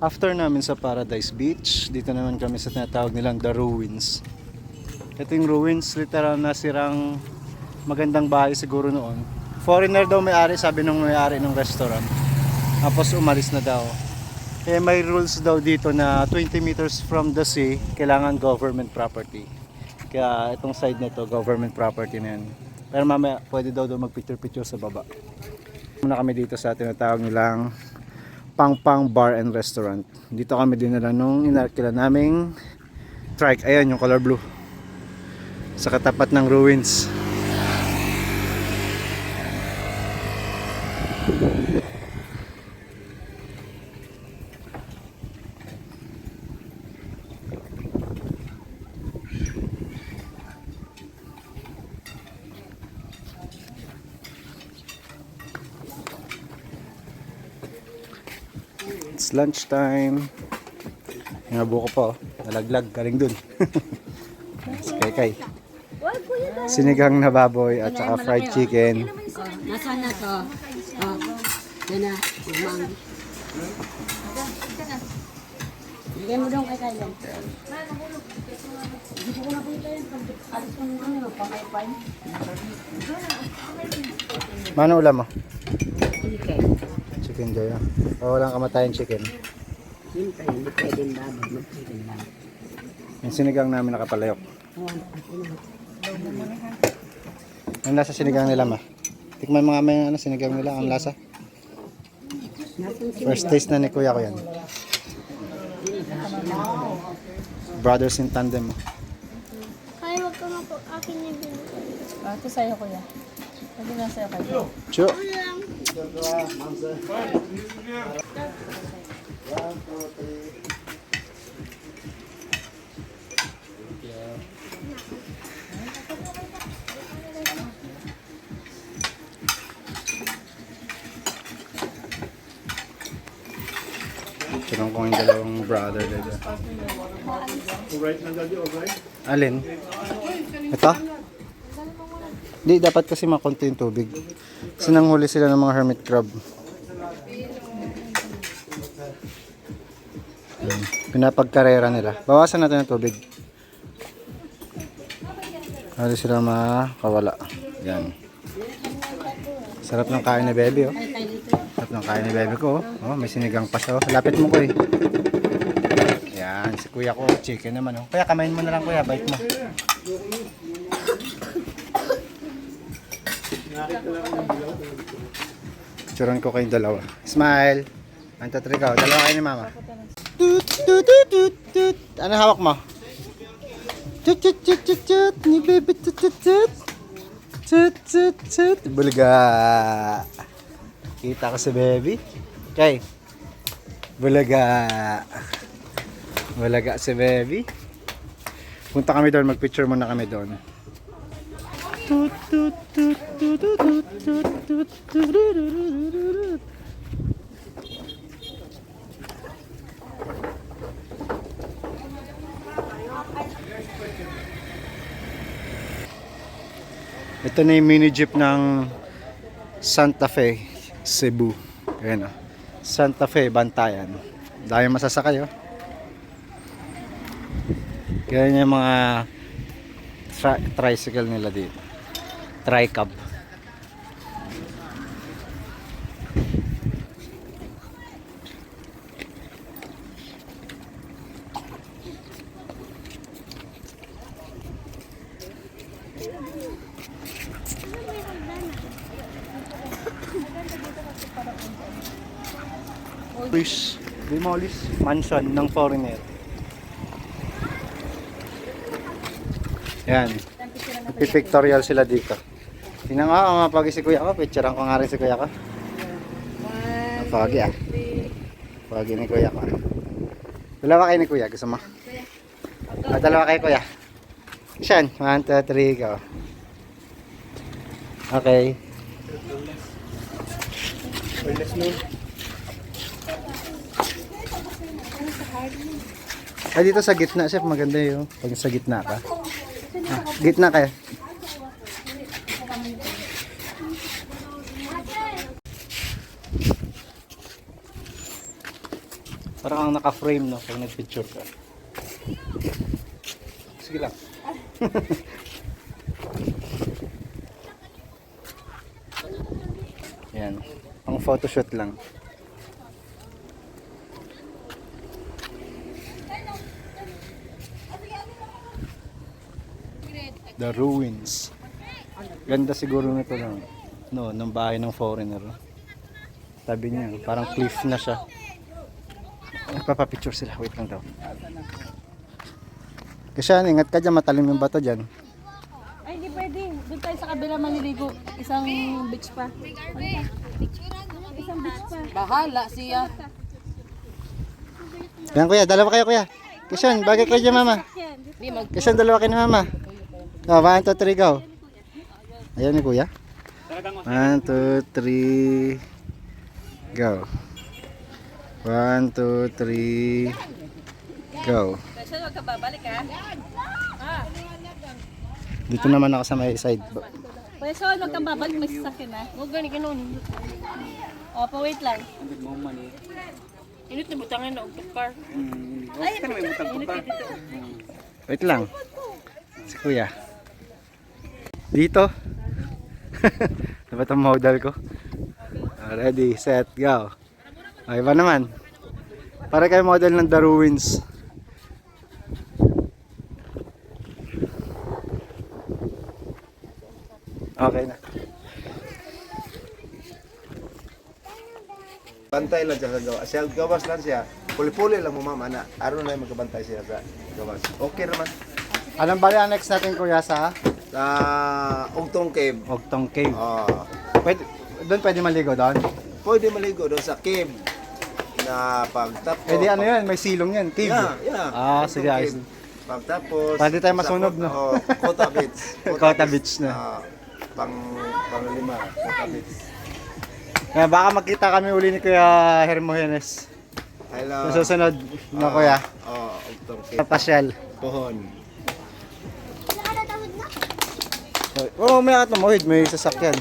After namin sa Paradise Beach, dito naman kami sa tinatawag nilang The Ruins. Ito yung ruins, literal na sirang magandang bahay siguro noon. Foreigner daw may-ari, sabi nung may-ari ng restaurant. Tapos umalis na daw. Eh may rules daw dito na 20 meters from the sea, kailangan government property. Kaya itong side na to, government property na yan. Pero mamaya pwede daw mag-picture-picture sa baba. Muna kami dito sa tinatawag nilang Pangpang Bar and Restaurant. Dito kami dinala nung inarkila naming trike. Ayan yung color blue. Sa katapat ng ruins. It's lunchtime. Nabo ko pa oh. Nalaglag, galing dun. Si Kay. Sinigang na baboy at saka fried chicken. Nasaan na to? Yan na. Bigay mo daw kay Kailan. Hindi ko nakita yan. Alis ko nung pangaypan. Mano ulam mo? Chicken. Chicken joy ah. O walang kamatayan chicken. Siyempre, hindi pwedeng babag. Mag-chicken lang. Yung sinigang namin nakapalayok. Ang lasa sinigang nila ma? Tikman mga may ano, sinigang nila, ang lasa. First taste na ni kuya ko yan. Brothers in tandem. Kaya wag ka nga po akin yung binigay. Ito sa'yo, kuya. Ito na sa'yo, kuya. Chu. Tinong ko yung dalawang brother dito. Alin? Ito? Hindi, dapat kasi makonti yung tubig. Kasi nanghuli sila ng mga hermit crab. Pinapagkarera nila. Bawasan natin ang tubig. Hindi sila makawala. Yan. Sarap ng kain ni baby oh. Sarap ng kain ni baby ko oh. Oh, may sinigang pa siya oh. Lapit mo ko eh. Yan, si kuya ko chicken naman oh. Kuya, kamain mo na lang kuya, bite mo. Picturean ko kayong dalawa. Smile. 1, 2, 3 ka. Dalawa kayo ni mama. Tut, tut, tut, tut, tut. Ano hawak mo? Tut, tut, tut, tut, tut. Ni baby tut, tut, tut. Tut, tut, tut. Bulaga. Kita ko si baby. Okay. Bulaga. Bulaga si baby. Punta kami doon. Mag-picture muna kami doon. Tut, tut, tut, tut, tut, tut, tut, tut, tut, tut. Ito na yung mini jeep ng Santa Fe, Cebu. Ayan o. Santa Fe, Bantayan. Dahil masasakay o. Ganyan yung mga tricycle nila dito. Tri-cab. Demolished mansion ng foreigner. Yan. Pictorial sila dito. Tingnan nga, mapagi si kuya ko. Picturean ko nga rin si kuya ko. Mapagi ah. Mapagi ni kuya ko. Dalawa kayo ni kuya. Gusto mo? Dalawa kayo kuya. Saan? 1, 2, 3, go. Okay. Ay, dito sa gitna, chef, maganda yun. Pag sa gitna ka. Ah, gitna kayo. Parang ang naka-frame, no? Pag nag-picture ka. Sige lang. Yan. Pang photoshoot lang. The ruins. Ganda siguro nito lang. No, ng bahay ng foreigner. Tabi niya, parang cliff na siya. Nagpapapicture sila. Wait lang daw. Kasi ingat ka dyan, matalim yung bato dyan. Ay, hindi pwede. Doon tayo sa kabila maniligo. Isang beach pa. Isang beach pa. Bahala siya. Yan kuya, dalawa kayo kuya. Kishan, bagay kayo dyan mama. Kishan, dalawa kayo ni mama. 1, 2, 3, go. Ayan ni kuya. 1, 2, 3, go. 1, 2, 3, go. Kasi huwag ka babalik ha. Dito naman ako sa may side. Pwede so, huwag kang babalik. May sasakyan ha. Huwag gani ganun. O, pa-wait lang. Init na butangan na og car. Ay, init dito. Wait lang. Si kuya. Dito. Dapat ang model ko. Ready, set, go. Okay ba naman? Para kayo model ng The Ruins. Okay na. Bantay lang siya sa gawas. Siya gawas lang siya. Puli-puli lang mo mama na. Aron na yung magkabantay siya sa gawas. Okay naman. Anong ba yung next natin kuya sa Sa Ugtong Cave. Ogtong Cave? Oh, Pwede, doon pwede maligo doon? pwede maligo doon sa cave na pagtapos. Pwede ano yan, may silong yan, cave. Yeah. Ah, Ugtong sige, ayos. Cave. Pagtapos. Pwede tayo sa masunog, no? Oh, Kota Beach. Kota Beach na. Panglima. Kota Beach. Kaya baka makita kami uli ni Kuya Hermogenes. Hello. Sa susunod na kuya. Oh, Ugtong Sa Cave. pasyal. Pohon. Nakakatawid na. Oo, may akat na mohid, may sasakyan.